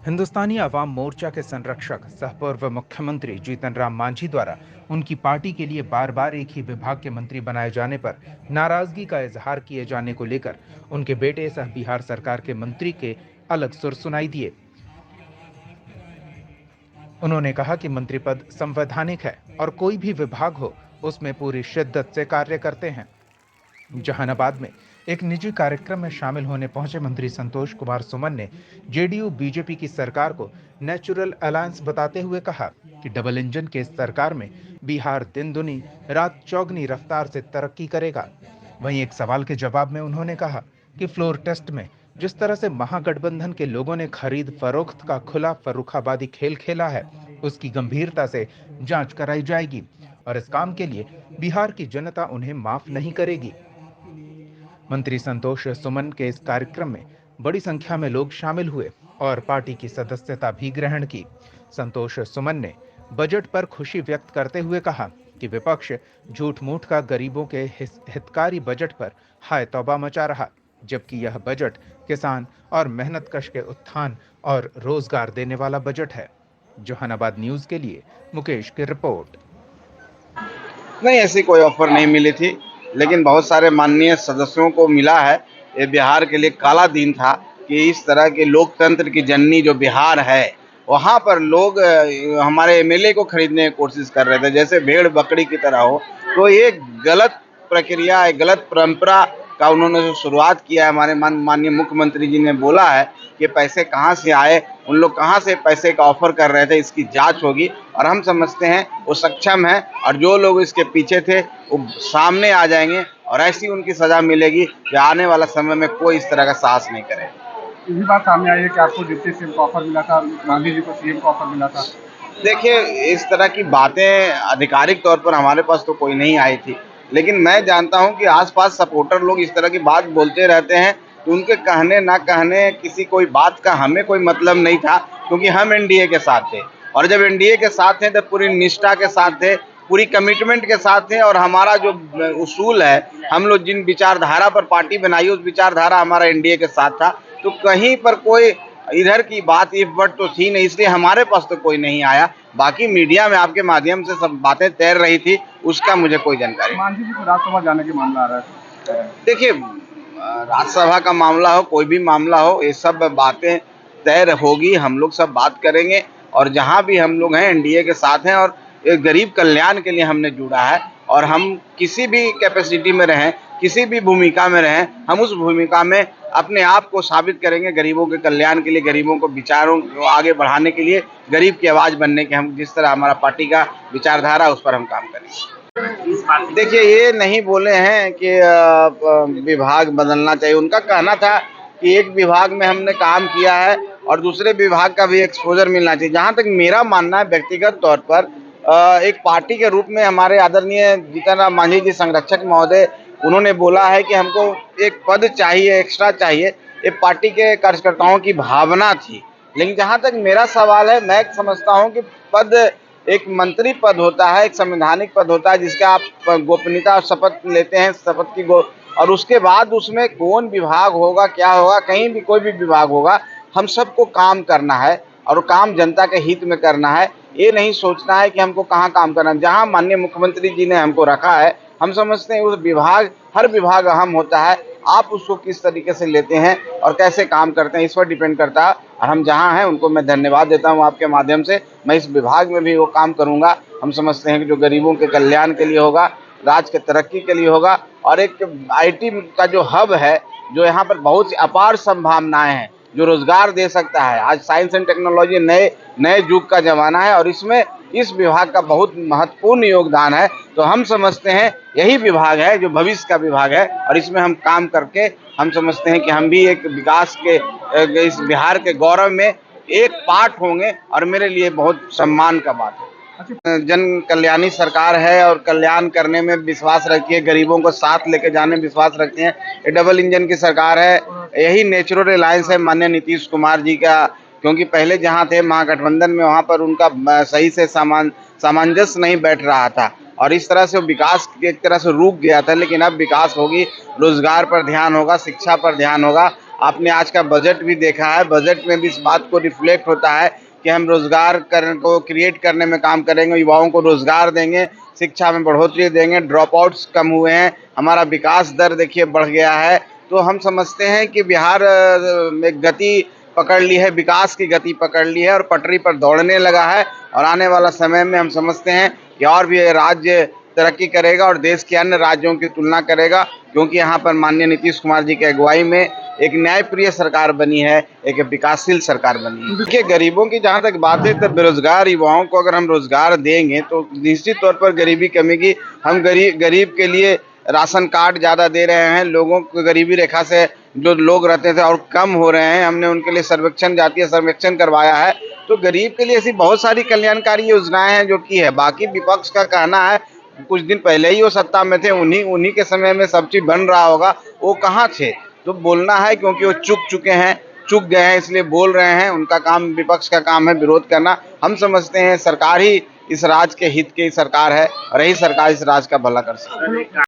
हिंदुस्तानी अवाम मोर्चा के संरक्षक सह पूर्व मुख्यमंत्री जीतन राम मांझी द्वारा उनकी पार्टी के लिए बार बार एक ही विभाग के मंत्री बनाए जाने पर नाराजगी का इजहार किए जाने को लेकर उनके बेटे सह बिहार सरकार के मंत्री के अलग सुर सुनाई दिए। उन्होंने कहा कि मंत्री पद संवैधानिक है और कोई भी विभाग हो उसमें पूरी शिद्दत से कार्य करते हैं। जहानाबाद में एक निजी कार्यक्रम में शामिल होने पहुंचे मंत्री संतोष कुमार सुमन ने जेडीयू बीजेपी की सरकार को नेचुरल अलायंस बताते हुए कहा कि डबल इंजन के इस सरकार में बिहार दिन दुनी रात चौगनी रफ्तार से तरक्की करेगा। वहीं एक सवाल के जवाब में उन्होंने कहा कि फ्लोर टेस्ट में जिस तरह से महागठबंधन के लोगों ने खरीद फरोख्त का खुला फर्रुखाबादी खेल खेला है उसकी गंभीरता से जांच कराई जाएगी और इस काम के लिए बिहार की जनता उन्हें माफ नहीं करेगी। मंत्री संतोष सुमन के इस कार्यक्रम में बड़ी संख्या में लोग शामिल हुए और पार्टी की सदस्यता भी ग्रहण की। संतोष सुमन ने बजट पर खुशी व्यक्त करते हुए कहा कि विपक्ष झूठ मूठ का गरीबों के हितकारी बजट पर हाय तौबा मचा रहा, जबकि यह बजट किसान और मेहनतकश के उत्थान और रोजगार देने वाला बजट है। जहानाबाद न्यूज के लिए मुकेश की रिपोर्ट। नहीं, ऐसी कोई ऑफर नहीं मिली थी, लेकिन बहुत सारे माननीय सदस्यों को मिला है। ये बिहार के लिए काला दिन था कि इस तरह के लोकतंत्र की जननी जो बिहार है, वहाँ पर लोग हमारे एमएलए को खरीदने की कोशिश कर रहे थे, जैसे भेड़ बकरी की तरह हो। तो ये गलत प्रक्रिया है, गलत परंपरा का उन्होंने जो शुरुआत किया है। हमारे माननीय मुख्यमंत्री जी ने बोला है कि पैसे कहाँ से आए, उन लोग कहाँ से पैसे का ऑफर कर रहे थे, इसकी जांच होगी। और हम समझते हैं वो सक्षम है और जो लोग इसके पीछे थे वो सामने आ जाएंगे और ऐसी उनकी सजा मिलेगी कि आने वाला समय में कोई इस तरह का साहस नहीं करे। ये बात सामने आई है कि आपको डिप्टी सीएम का ऑफर मिला था, गांधी जी को सीएम का ऑफर मिला था। देखिए, इस तरह की बातें आधिकारिक तौर पर हमारे पास तो कोई नहीं आई थी, लेकिन मैं जानता हूं कि आसपास सपोर्टर लोग इस तरह की बात बोलते रहते हैं। तो उनके कहने ना कहने किसी कोई बात का हमें कोई मतलब नहीं था, क्योंकि हम एनडीए के साथ थे और जब एनडीए के साथ थे तो पूरी निष्ठा के साथ थे, पूरी कमिटमेंट के साथ थे। और हमारा जो उसूल है, हम लोग जिन विचारधारा पर पार्टी बनाई उस विचारधारा हमारा एनडीए के साथ था। तो कहीं पर कोई इधर की बात इफ बट तो थी नहीं, इसलिए हमारे पास तो कोई नहीं आया। बाकी मीडिया में आपके माध्यम से सब बातें तैर रही थी, उसका मुझे कोई जानकारी। मांझी जी को राज्यसभा जाने के मामला आ रहा है। देखिए, राज्यसभा का मामला हो, कोई भी मामला हो, ये सब बातें तय होगी, हम लोग सब बात करेंगे। और जहाँ भी हम लोग हैं एनडीए के साथ हैं और एक गरीब कल्याण के लिए हमने जुड़ा है। और हम किसी भी कैपेसिटी में रहें, किसी भी भूमिका में रहें, हम उस भूमिका में अपने आप को साबित करेंगे गरीबों के कल्याण के लिए, गरीबों को विचारों को आगे बढ़ाने के लिए, गरीब की आवाज़ बनने के। हम जिस तरह हमारा पार्टी का विचारधारा उस पर हम काम करेंगे। देखिए, ये नहीं बोले हैं कि विभाग बदलना चाहिए। उनका कहना था कि एक विभाग में हमने काम किया है और दूसरे विभाग का भी एक्सपोजर मिलना चाहिए। जहाँ तक मेरा मानना है व्यक्तिगत तौर पर, एक पार्टी के रूप में हमारे आदरणीय जीतन राम मांझी जी संरक्षक महोदय, उन्होंने बोला है कि हमको एक पद चाहिए, एक्स्ट्रा चाहिए। ये पार्टी के कार्यकर्ताओं की भावना थी। लेकिन जहाँ तक मेरा सवाल है, मैं समझता हूँ कि पद एक मंत्री पद होता है, एक संवैधानिक पद होता है जिसका आप गोपनीयता शपथ लेते हैं, शपथ की और उसके बाद उसमें कौन विभाग होगा, क्या होगा, कहीं भी कोई भी विभाग होगा, हम सबको काम करना है और काम जनता के हित में करना है। ये नहीं सोचना है कि हमको कहाँ काम करना है। जहाँ माननीय मुख्यमंत्री जी ने हमको रखा है, हम समझते हैं उस विभाग, हर विभाग अहम होता है। आप उसको किस तरीके से लेते हैं और कैसे काम करते हैं, इस पर डिपेंड करता है। और हम जहाँ हैं उनको मैं धन्यवाद देता हूँ आपके माध्यम से। मैं इस विभाग में भी वो काम करूँगा। हम समझते हैं कि जो गरीबों के कल्याण के लिए होगा, राज्य के तरक्की के लिए होगा। और एक आईटी का जो हब है, जो यहाँ पर बहुत सी अपार संभावनाएं हैं, जो रोजगार दे सकता है। आज साइंस एंड टेक्नोलॉजी नए युग का जमाना है और इसमें इस विभाग का बहुत महत्वपूर्ण योगदान है। तो हम समझते हैं यही विभाग है जो भविष्य का विभाग है और इसमें हम काम करके हम समझते हैं कि हम भी एक विकास के इस बिहार के गौरव में एक पार्ट होंगे और मेरे लिए बहुत सम्मान का बात है। जन कल्याणी सरकार है और कल्याण करने में विश्वास रखती है, गरीबों को साथ लेके जाने में विश्वास रखती है। ये डबल इंजन की सरकार है, यही नेचुरल अलायंस है माननीय नीतीश कुमार जी का। क्योंकि पहले जहाँ थे महागठबंधन में, वहाँ पर उनका सही से सामंजस्य नहीं बैठ रहा था और इस तरह से विकास एक तरह से रुक गया था। लेकिन अब विकास होगी, रोजगार पर ध्यान होगा, शिक्षा पर ध्यान होगा आपने आज का बजट भी देखा है, बजट में भी इस बात को रिफ्लेक्ट होता है कि हम रोजगार को क्रिएट करने में काम करेंगे, युवाओं को रोजगार देंगे, शिक्षा में बढ़ोतरी देंगे, ड्रॉप आउट्स कम हुए हैं, हमारा विकास दर देखिए बढ़ गया है। तो हम समझते हैं कि बिहार में गति पकड़ ली है, विकास की गति पकड़ ली है और पटरी पर दौड़ने लगा है। और आने वाला समय में हम समझते हैं कि और भी राज्य तरक्की करेगा और देश के अन्य राज्यों की तुलना करेगा, क्योंकि यहाँ पर माननीय नीतीश कुमार जी की अगुवाई में एक न्यायप्रिय सरकार बनी है, एक विकासशील सरकार बनी है। देखिए, गरीबों की जहाँ तक बात है, तो बेरोजगार युवाओं को अगर हम रोजगार देंगे तो निश्चित तौर पर गरीबी कमेगी। हम गरीब के लिए राशन कार्ड ज़्यादा दे रहे हैं, लोगों को गरीबी रेखा से जो लोग रहते थे और कम हो रहे हैं। हमने उनके लिए जातीय सर्वेक्षण करवाया है, तो गरीब के लिए ऐसी बहुत सारी कल्याणकारी योजनाएं हैं जो की है। बाकी विपक्ष का कहना है कुछ दिन पहले ही वो सत्ता में थे, उन्हीं के समय में सब चीज बन रहा होगा, वो कहाँ थे? तो बोलना है, क्योंकि वो चुक गए हैं, इसलिए बोल रहे हैं। उनका काम, विपक्ष का काम है विरोध करना। हम समझते हैं सरकार ही इस राज्य के हित की सरकार है और यही सरकार इस राज्य का भला कर सकती है।